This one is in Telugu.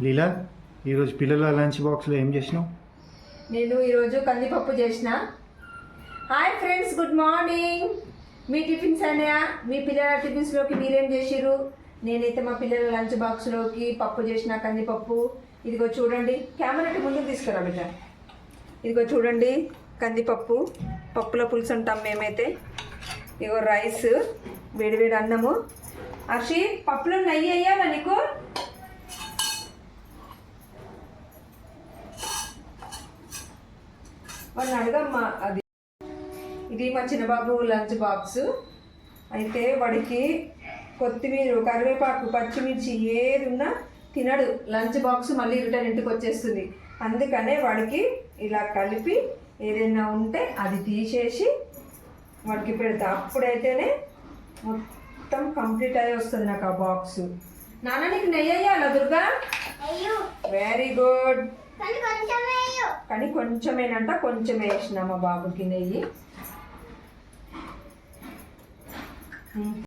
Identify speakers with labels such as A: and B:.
A: లీలా, ఈరోజు పిల్లల లంచ్ బాక్స్లో ఏం చేసినావు?
B: నేను ఈరోజు కందిపప్పు చేసిన. Hi friends, good morning. మీ టిఫిన్స్ అన్నయా? మీ పిల్లల టిఫిన్స్లోకి మీరేం చేసిర్రు? నేనైతే మా పిల్లల లంచ్ బాక్స్లోకి పప్పు చేసిన, కందిపప్పు. ఇదిగో చూడండి, కెమెరాకి ముందుకు తీసుకురా బిడ్డ. ఇదిగో చూడండి, కందిపప్పు, పప్పుల పులుసు ఉంటాం మేమైతే. ఇగో రైస్, వేడివేడి అన్నము. అర్షి, పప్పులో నెయ్యి వేయాలా నీకు? వాళ్ళని అడగమ్మా. అది ఇది మా చిన్నబాబు లంచ్ బాక్స్. అయితే వాడికి కొత్తిమీర, కరివేపాకు, పచ్చిమిర్చి ఏది ఉన్నా తినడు. లంచ్ బాక్స్ మళ్ళీ రిటర్న్ ఇంటికి వచ్చేస్తుంది. అందుకనే వాడికి ఇలా కలిపి ఏదైనా ఉంటే అది తీసేసి వాడికి పెడతా. అప్పుడైతేనే మొత్తం కంప్లీట్ అయ్యి వస్తుంది నాకు ఆ బాక్స్. నాన్న, నీకు నెయ్యి వేయాలా దుర్గా? Very good. కానీ కొంచెమేనంట, కొంచెం వేసిన మా బాబుకి నెయ్యి.